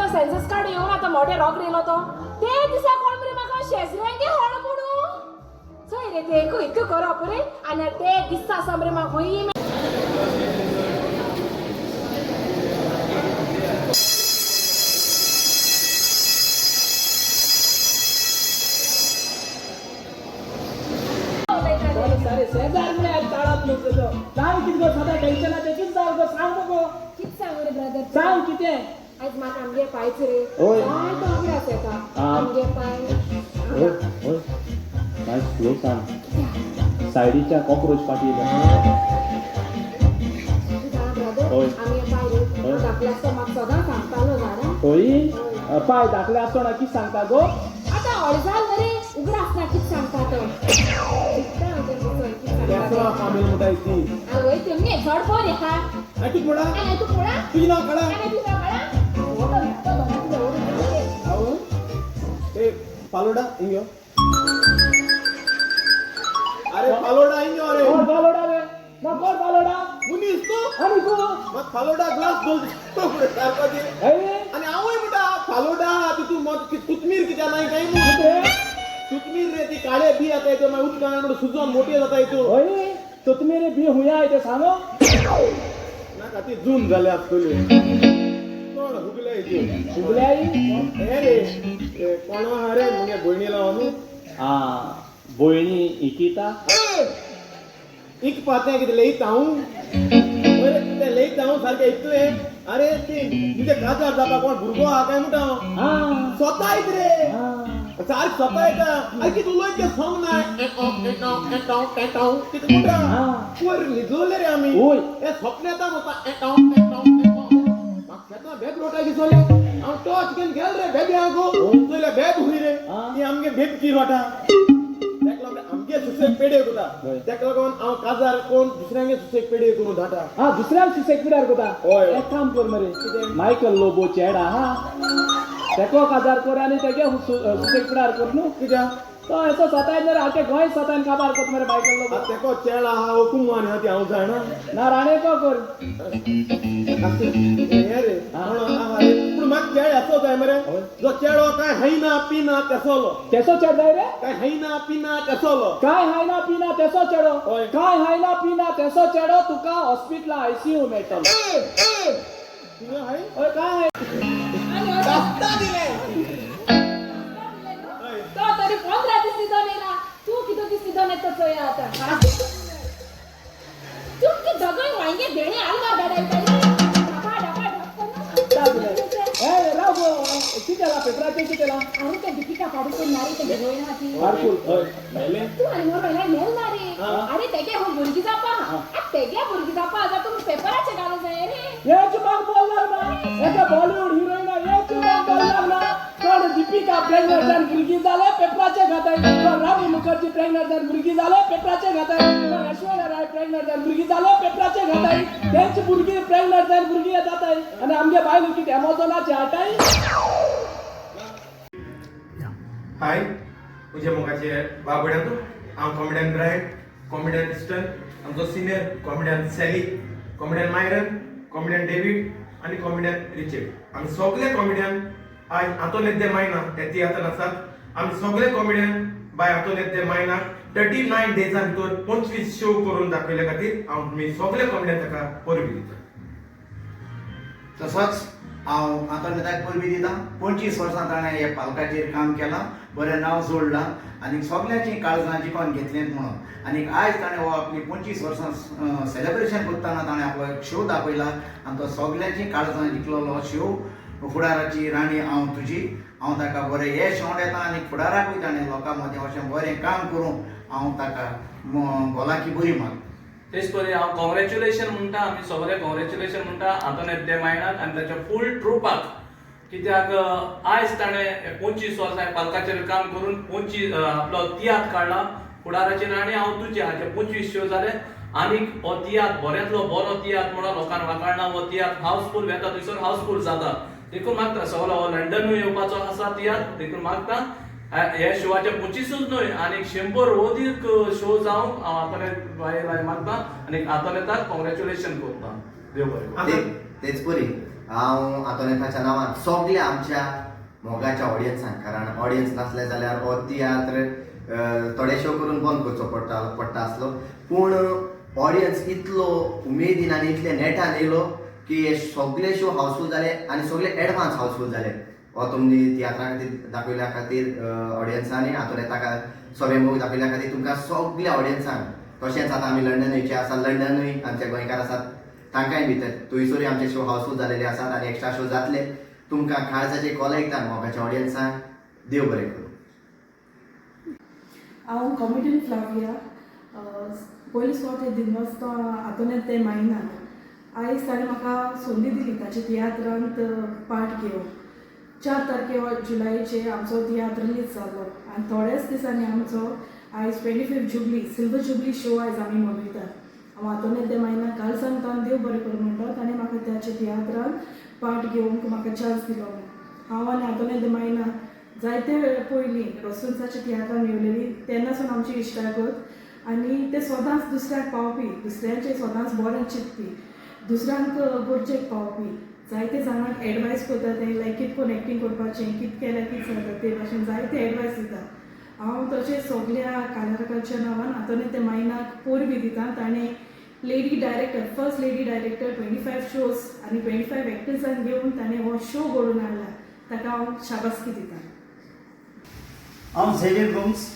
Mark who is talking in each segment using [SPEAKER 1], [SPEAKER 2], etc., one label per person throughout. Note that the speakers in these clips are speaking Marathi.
[SPEAKER 1] सेन्सस कार्ड येऊन आता मोठे रॉक दिलो तो ते दिसा कोण मरे म्हाका शेजऱ्यांगे हळ पडू चोय रे ते इतकं करप रे आनी ते दिसता समरे म्हाका खंय
[SPEAKER 2] शेजार म्हणे ताळात नको सांग किती गो सदा टेन्शन आहे किती जाऊ गो सांग गो
[SPEAKER 1] कित सांगू रे ब्रदर
[SPEAKER 2] सांग किती
[SPEAKER 1] आज म्हाका आमगे पायच रे
[SPEAKER 2] ओय
[SPEAKER 1] काय तो आमगे आसा आमगे पाय
[SPEAKER 2] ओय ओय काय स्लो सांग सायडीच्या कॉकरोच पाटी
[SPEAKER 1] ब्रदर
[SPEAKER 2] ओय
[SPEAKER 1] आमगे पाय रे धाकले आसता म्हाका सदां सांगतालो जाणा
[SPEAKER 2] ओय पाय धाकले आसतना कित सांगता गो
[SPEAKER 1] आता अडजाल मरे उगडा आसता कित सांगता तो
[SPEAKER 2] त्यासरा कामेल मुटायची
[SPEAKER 1] आवय तुम्ही झड फोन एका
[SPEAKER 2] ऐकू मोडा
[SPEAKER 1] आणि तू पोळा
[SPEAKER 2] तुझी नाव कळा
[SPEAKER 1] आणि तू काळा
[SPEAKER 2] आओ ए पालोडा इंगो अरे पालोडा इंगो अरे कोण पालोडा रे ना कोण पालोडा मुनीस तू आणि तू मग पालोडा ग्लास दोन सारखा दे आणि आवय मुटा पालोडा तू मत तुतमीर कित्या नाही काही म्हणते तुतमीर रे ती काळे बी आता येतो मग उठकाण म्हणून सुजून मोठे जाता येतो होय तुतमीर रे बी हुया येते सांगो ना का ती जून झाले असतले कोण हुगले येते हुगलाई हे रे कोण हरे मुगे बहिणीला आणू हा बहिणी इकिता इक पाते किती लईत आऊ अरे ते लईत आऊ सारखे इतले अरे ते तुझे काजार जाता कोण भुरगो हा काय म्हणता हा स्वतः येत रे सार स्वतः येता ऐकी तुला इतके सॉंग नाही किती मोठा वर निजवले रे आम्ही हे स्वप्नात होता मागच्या बेब रोटा दिसले आम टॉच घेऊन गेल रे बेबी आगो तुला बेब हुई रे ती आमगे बेब की रोटा आमगे सुसेक पेडे होता त्या लागून आम काजार कोण दुसऱ्यांगे सुसेक पेडे करून धाटा हा दुसऱ्यांग सुसेक पेड्यार होता एक काम कर मरे मायकल लोबो चेडा हा तेको काजार कर आणि तेगे सुसेक पेड्यार कर नु कित्या तो ऐसो सताय जर आके गोय सतान काबार करत मरे मायकल लोबो तेको चेडा हा हुकुमान हाती हांव जाणा ना राणे को कर हे रे पण मग चेड असो जाय मरे जो चेडो काय हैना पिना तेसोलो तेसो चेड जाय रे काय हैना पिना तेसोलो काय हैना पिना तेसो चेडो काय हैना पिना तेसो चेडो तुका हॉस्पिटल आयसीयू मेळटलो तुला हाय ओय काय रास्ता दिले
[SPEAKER 1] तो तरी 15 दिस दिसो नेला तू कितो दिस दिसो नेतो चोया आता तू की दगड वांगे देणे आलवा गाडायचा ए राव कितेला पेपराचे कितेला अरे ते दीपिका पाडून नारी ते घेऊन हाती
[SPEAKER 2] मारकुल होय मेले
[SPEAKER 1] तू आणि मोर मेला नेल नारी अरे तेगे हो बुरगी जापा तेगे बुरगी जापा आता तू पेपराचे गाणं जाय रे
[SPEAKER 2] ये चुमाक बोलणार ना एका बॉलिवूड हिरोईन ये चुमाक बोलणार ना कोण दीपिका प्रेग्नंट जान बुरगी झाले पेपराचे घाताय कोण राणी मुखर्जी प्रेग्नंट जान बुरगी झाले पेपराचे घाताय कोण ऐश्वर्या राय प्रेग्नंट जान बुरगी झाले पेपराचे घाताय त्यांची बुरगी प्रेग्नंट जान बुरगी जाताय आणि आमगे बाय लुकी अमेझॉनाचे हटाय
[SPEAKER 3] हाय मुझे मोगाचे बाबड्या तू हांव कॉमेडियन ब्रायन कॉमेडियन इस्टर्न आमचो senior comedian Sally comedian Myron comedian David आणि कॉमेडियन रिचर्ड आम्ही सगळे कॉमेडियन आय आतोलेद्दे मायना ते तियात्रान आसात आम्ही सगळे कॉमेडियन बाय आतोलेद्दे मायना 39 डेजां भितर 25 शो करून दाखयले खातीर हांव तुमी सगळे कॉमेडियन ताका परबी दिता
[SPEAKER 4] तसोच हांव आतां ताका परबी दिता 25 वर्सां ताणें हे पालकाचेर काम केलां बरें नांव जोडलां आनी सगळ्यांची काळजां जिखोन घेतलें म्हणून आनी आयज ताणें हो आपली 25 वर्सां सेलेब्रेशन करतना ताणें आपलो एक शो दाखयला आनी तो सगळ्यांची काळजां जिखलेलो शो फुडाराची राणी हांव तुजी हांव ताका बरें यश हांव येता आनी फुडाराकूय ताणें लोकां मदें अशें बरें काम करूं हांव ताका भलायकी बरी माग
[SPEAKER 5] तेच परी हांव कॉंग्रॅच्युलेशन म्हणटा आमी सगळे कॉंग्रॅच्युलेशन म्हणटा आंतोनेद्दे मायनाक आनी ताच्या फूल ट्रुपाक कित्याक आयज ताणें 25 वर्सां पालकाचेर काम करून 25 आपलो तियात्र काडला फुडाराची राणी हांव तुजी हाचे 25 शो जाले आनीक हो तियात्र बऱ्यांतलो बरो तियात्र म्हणून लोकांक वाखाणला हो तियात्र हावसफूल येता थंयसर हावसफूल जाता देखून मागता सगळो हो लंडनूय येवपाचो आसा तियात्र देखून मागता हे शोचे 25च न्हय आनीक 100 अदीक शो जावंक हांव आतां मागता आनीक आतां कॉंग्रॅच्युलेशन करता देव बरें
[SPEAKER 6] तेच परी हांव आतोनेताच्या नांवान सगल्या आमच्या मोगाच्या ऑडियन्सांक, कारण ऑडियन्स नासले जाल्यार हो तियात्र थोडे शो करून बंद करचो पडटा आसलो, पूण ऑडियन्स इतलो उमेदीन आनी इतले नेटान येयलो की हे सगळे शो हावसफूल जाले आनी सगळे एडवान्स हावसफूल जाले. हो तुमनी तियात्रा खातीर दाखयल्या खातीर ऑडियन्सांनी आतोनेताका सगळे मोग दाखयल्या खातीर तुमकां सगल्या ऑडियन्सांक, तशेंच आतां आमी लंडनचे आसा, लंडनूय आमचे गोंयकार आसात, तांकांय भितर थंयसरूय आमचे शो हावसफूल जालेले आसात आनी एक्स्ट्रा शो जातले. तुमकां काळजाचे कॉल ऐकता मोगाच्या ऑडियन्सांक देव बरें करूं.
[SPEAKER 7] हांव कॉमेडियन फ्लाविया. पयलीं फावट दिनवासतो आतोनेत ते मायनाक आयज ताणें म्हाका संदी दिली ताच्या तियात्रांत पार्ट घेवंक. 4 तारखे जुलायचे आमचो तियात्र रिलीज जालो आनी थोड्याच दिसांनी आमचो आयज 25 जुबली सिल्वर जुबली शो आयज आमी मनयतात. हांव आतोनेत ते मायनाक काल सांगता देव बरें करूं म्हणटा ताणें म्हाका त्याच्या तियात्रांत पार्ट घेवंक म्हाका चान्स दिलो. हांव आनी आतोनेत ते मायनाक जायते वेळ पयलीं रोसुन्साच्या तियात्रान येवलेली, तेन्नासून आमची इश्टागत आनी ते सदांच दुसऱ्याक पावपी, दुसऱ्यांचे सदांच बरें चिंतपी, दुसऱ्यांक गरजेक पावपी, जायते जाणांक एडवायस करता ते लायक कितें करून एक्टींग करपाचें, कितें केल्यार कितें जाता ते भाशेन जायते एडवायस दिता. हांव तशें सगल्या कालाकाराच्या नांवान आतोनेत ते मायनाक पोरबी दिता. ताणें lady director, first lady director 25 shows आनी 25 एक्टर्सांक घेवन ताणें हो शो घडोवन हाडला, ताका हांव शाबासकी दिता.
[SPEAKER 8] हांव झेवियर गोम्स.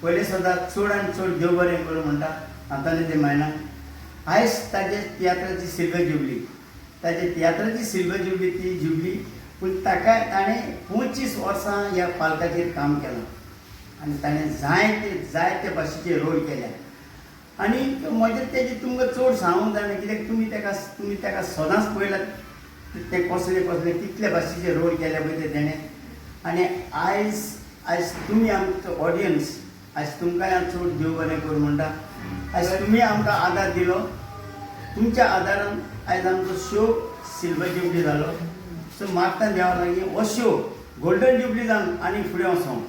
[SPEAKER 8] पयलीं सुद्दां चड आनी चड देव बरें करूं म्हणटा आतोनेत ते मायनाक. आयज ताजे तियात्राची सिल्वर जुबली, ताजे तियात्राची सिल्वर जुबली ती जुबली, पूण ताका ताणें 25 वर्सां ह्या पालकाचेर काम केलां आनी ताणें जायते भाशेचे रोल केल्या. आनी म्हजें तेजें तुमकां चड सांगूंक जायना, कित्याक तुमी ताका सदांच पळयलां ते कसले कितले भाशेचे रोल केल्या पळय तेणें. आनी आयज तुमी आमचो ऑडियन्स, आयज तुमकांय चड देव बरें करूं म्हणटा. आयज तुमी आमकां आदार दिलो, तुमच्या आदारान आयज आमचो शो सिल्वर जुबली जालो. सो मागता देवा लागीं हो शो गोल्डन जुबली जावन आनी फुडें वचों.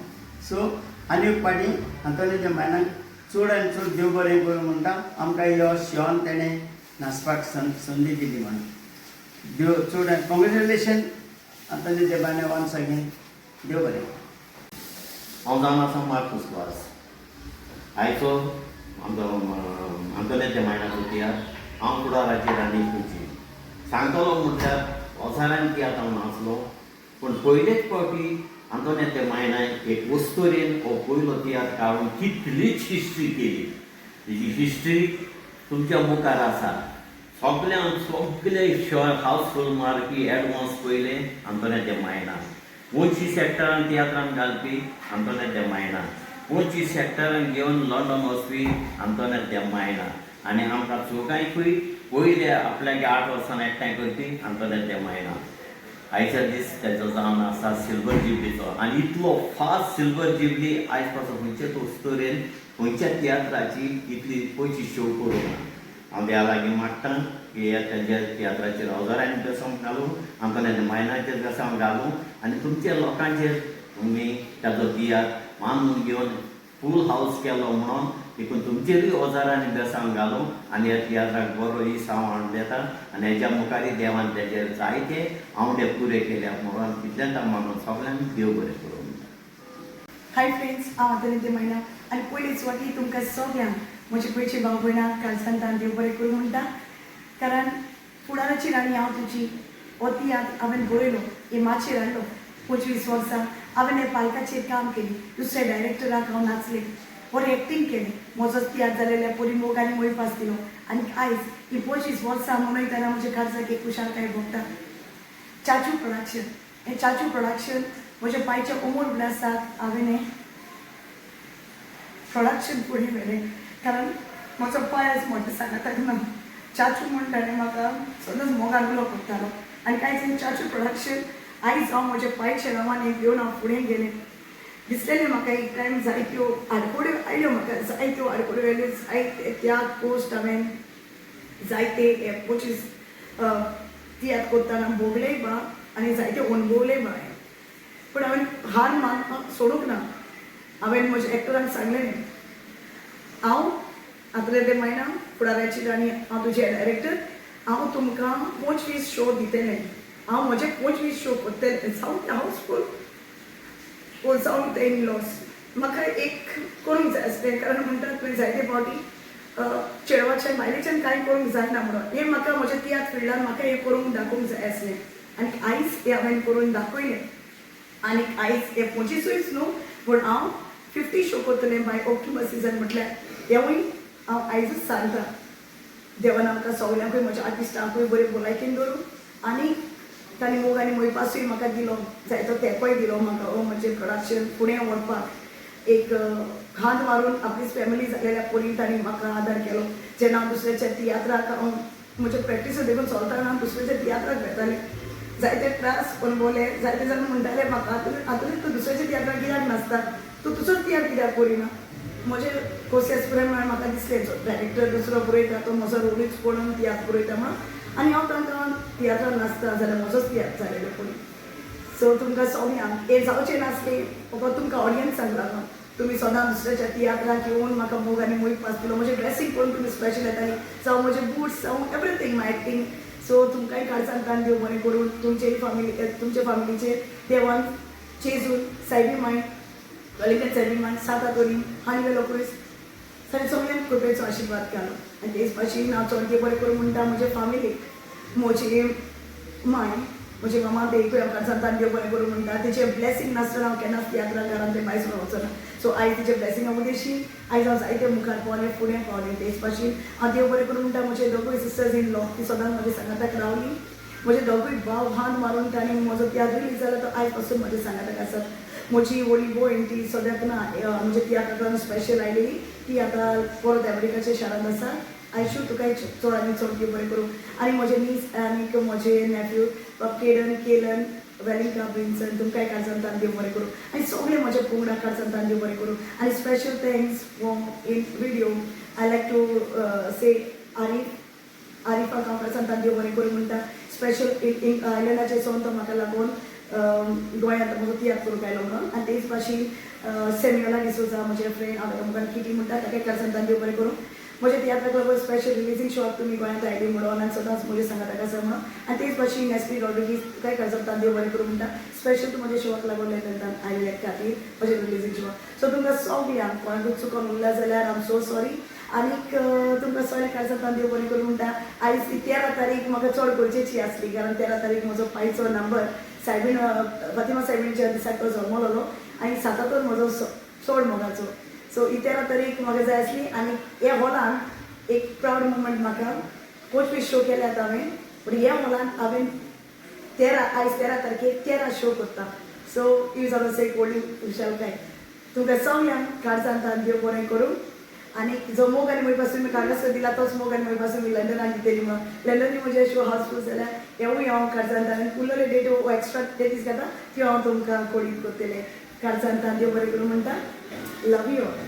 [SPEAKER 8] सो आनी एक पाटी आतोनेत ते मायनाक चड आनी चड देव बरें करूं म्हणटा. आमकां ह्यो शोन तेणें नाचपाक संदी दिली म्हणून देव चड कॉंग्रेच्युलेशन आतोनेत ते मायनाक वन्स अगेन. देव बरें.
[SPEAKER 9] हांव जावन आसा मार्कूस वास. आयचो आमचो आतोनेत ते मायनाचो तियात्र हांव फुडाराचेर आनी खंयची सांगतलो म्हटल्यार ओसारान तियात्र हांव नाचलो, पूण पयलेच फावटी आतोनेत ते मायनाक एक वस्तोरेन हो पयलो तियात्र काडून कितलीच हिस्ट्री केली. तेजी हिस्ट्री तुमच्या मुखार आसा. सगळे शो हावसफूल मारपी एडवान्स पयले आतोनेत ते मायनाक. 25 सेक्टरान तियात्रान घालपी आतोनेत ते मायनाक. 25 सेक्टरान घेवन लंडन वचपी आतोनेत ते मायनाक. आनी आमकां चौगांयकूय पयले आपल्याक 8 वर्सां एकठांय करपी आतोनेत ते मायनाक. आयच्या दीस तेजो जावन आसा सिल्वर जुबलीचो आनी इतलो फास्ट सिल्वर जुबली आयज पासून खंयचेच वस्तोरेन खंयच्या तियात्राची इतली पयची शो करूं ना. हांव देवा लागीं मागतां की तेज्या तियात्राचेर अवजारांनी बेसोंग घालूं, आतोनेत मायनाचेर बेसोंग घालूं आनी तुमच्या लोकांचेर तुमी ताजो तियात्र मानून घेवन फूल हावस केलो म्हणून देखून तुमचेरूय ओजारांनी बेसोंग घालूं आनी ह्या तियात्राक बरो यश हांव हाडून दिता आनी हेज्या मुखारी देवान तेजेर जायते आवडे पुरे केल्या म्हणून कितल्यांत मागून सगळ्यांक देव बरें करूं.
[SPEAKER 10] हाय फ्रेंड्स, हांव आतोनेत ते मायनाक आनी पयलींच फावटी तुमकां सगळ्यांक म्हजे पयलीचे भाव भयणांक काल सांगता देव बरें करूं म्हणटा. कारण फुडाराची राणी हांव तुजी हो तियात्र हांवें बरयलो, हे माचयेर हाडलो. 25 वर्सां हांवें हे पालकाचेर काम केली, दुसऱ्या डायरेक्टराक हांव नाचलें, बरें एक्टींग केलें, म्हजोच तियात्र जालेल्या परी मोग आनी मोयपास दिलो. आनी आयज ही 25 वर्सां मनयतना म्हज्या काळजाक एक खुशालकाय भोगता. चाचू प्रोडक्शन, हें चाचू प्रोडक्शन म्हज्या पांयच्या उमर उल्हासाक हांवें हें प्रोडक्शन फुडें व्हेलें. कारण म्हजो पांय आयज मोठो सांगाताक ना. चाचू म्हण ताणें म्हाका सदांच मोगान उलो करतालो आनी कांयच हें चाचू प्रोडक्शन आयज हांव म्हज्या पांयच्या नांवान हें घेवन हांव फुडें गेलें. दिसलेलें म्हाका एक टायम जायत्यो आडकोड्यो आयल्यो, म्हाका जायत्यो आडकोड्यो आयल्यो, जायते त्या पोस्ट हांवें जायते हे 25 तियात्र करतना भोगलेय बा आनी जायते अणभवलेय बा. पूण हांवें हार मानपाक सोडूंक ना. हांवें म्हज्या एक्टरांक सांगलेलें हांव आतोनेत ते मायनाक फुडाराची राणी, हांव तुजे डायरेक्टर, हांव तुमकां 25 शो दितलें हांव म्हजे 25 शो करतलें साऊंड हाऊसफुल वो साऊंड द इन लॉस म्हाका एक करूंक जाय आसलें कारण म्हणटात तुवें जायते फावटी चेडवाच्या बायलेच्यान कांय करूंक जायना म्हणून हें म्हाका म्हज्या तियात्र फिल्डान म्हाका हें करूंक दाखोवंक जाय आसलें आनी आयज हें हांवें करून दाखयलें आनी आयज हे 25च न्हू पूण हांव 50 शो करतलें बाय ऑक्टोबर सिजन म्हटल्यार हेंवूय हांव आयजूच सांगता देवान आमकां सगळ्यांकूय म्हज्या आर्टिस्टांकूय बरे भलायकेन दवरूं आनी तांणी मोग आनी मोयपासूय म्हाका दिलो जायतो तेंपोय दिलो म्हाका हो म्हणजे प्रोडक्शन फुडें व्हरपाक एक हात मारून आपलीच फॅमिली जालेल्या पयलीं तांणी म्हाका आदार केलो जेन्ना हांव दुसऱ्याच्या तियात्राक हांव म्हज्यो प्रॅक्टीसो देखून चलताना हांव दुसऱ्याच्या तियात्राक वेतालें जायते त्रास अणभवले जायते जाण म्हणटाले म्हाका हातूंत तूं दुसऱ्याच्या तियात्राक कित्याक नाचता तूं तुजोच तियात्र कित्याक करिना म्हजे कोर्सेस प्रमाण म्हाका दिसलें डायरेक्टर दुसरो बरयता तो म्हजो रोलूच पळोवन तियात्र बरयता म्हणून आनी हांव तांकां तियात्रान नाचता जाल्यार म्हजोच तियात्र जालेलो पळय सो तुमकां सगळ्यांक हें जावचें नासलें फकत तुमकां ऑडियन्स सांगतालो तुमी सदां दुसऱ्याच्या तियात्राक येवन म्हाका मोग आनी मोहीत पासलो म्हजें ड्रेसींग पळोवन तुमी स्पेशल येतालीं जावं म्हजे बुट्स जावं एवरीथींग माय एक्टींग सो तुमकांय काळजान कान देव बरें करून तुमचे फॅमिलीचे देवान चेजून सायबी मांय कलिकत सायबी मांय सात आतोरी हानी लोकूय सगळ्यांक कृपेचो आशिर्वाद केलो आनी तेच भाशेन हांव चडके बरें करून म्हणटा म्हजे फॅमिलीक म्हजी मांय म्हजे मामा तेयकूय हांव काळजान देव बरें करून म्हणटा तेजें ब्लेसींग नासतना हांव केन्नाच तियात्रा घरान ते भायर सुद्दां वचना सो आयज तेजे ब्लेसींगा उदेशी आयज हांव जायते मुखार पावलें फुडें पावलें तेच भाशेन हांव देव बरें करून म्हणटा म्हजे दोगूय सिस्टर्स इन लॉ ती सदांच म्हज्या सांगाताक रावली म्हजे दोगूय भाव हात मारून तांणी म्हजो तियात्र रिलीज जालो तो आयज पासून म्हज्या सांगाताक आसात म्हजी व्हडली भयण ती सद्याक ना म्हणजे तियात्रांत स्पेशल आयलेली ती आतां परत अमेरिकाच्या शारांत आसा आयशू तुकाय चड आनी चड देव बरें करूं आनी म्हजे नीस आनीक म्हजे नॅफ्यू केलन वेलिंका ब्रिन्सन तुमकांय काळजान देव बरें करूं आनी सगळे म्हजे पंगडा काळजान देव बरें करूं आनी special thanks for in video I like to say आरिफाक हांव काळजान देव बरें करूं म्हणटा स्पेशल आयलंडाचे सोन तो म्हाका लागून गोंयांत म्हजो तियात्र करूंक आयलो म्हणून आनी तेच भाशेन सेम्युएला डिसोजा म्हजे फ्रेंड हांवें तुमकां किटी म्हणटा ताका काळजान देव बरें करूं म्हज्या तियात्राक लागून स्पेशल रिलीजिंग शॉप तुमी गोंयांत आयली म्हणून आनी सदांच म्हजे सांगाताक आसा म्हणून आनी तेच भाशेन एसपी रॉड्रिगीज तुकाय काळजान देव बरें करूं म्हणटा स्पेशल तूं म्हज्या शोक लागून लंडनांत आयिल्ल्या खातीर म्हजे रिलीजिंग शो सो तुमकां सगळ्यांक कोणाकूय चुकोन उरला जाल्यार आय एम सो सॉरी आनीक तुमकां सगळ्यांक काळजान देव बरें करूं म्हणटा आयज 13 तारीख म्हाका चड गरजेची आसली कारण 13 तारीख म्हजो पायचो नंबर सायबीण फातिमा सायबीणच्या दिसाक तो जल्मलो आनी 7 म्हजो चड मोगाचो सो 13 तारीख म्हाका जाय आसली आनी ह्या हॉलान एक प्रावड मुवमेंट म्हाका 25 शो केल्यात हांवें पूण ह्या हॉलान हांवें 13 तारखेक 13 शो करता सो यूज ऑफ से व्हडली खुशालकाय तुमकां सगळ्यांक काळजान देव बरें करूं आनी जो मोग आनी मोयपासून मी कागज दिला तोच मोग आनी मोयपासून मी लंडनाक दितेली म्हणून लंडनची म्हजे शो हावसफूल जाल्यार हेवूय हांव काळजान उरलेले डेट एक्स्ट्रा डेटीज घेता त्यो हांव तुमकां कोडीत करतलें काळजान देव बरें करूं म्हणटा लव यू ऑल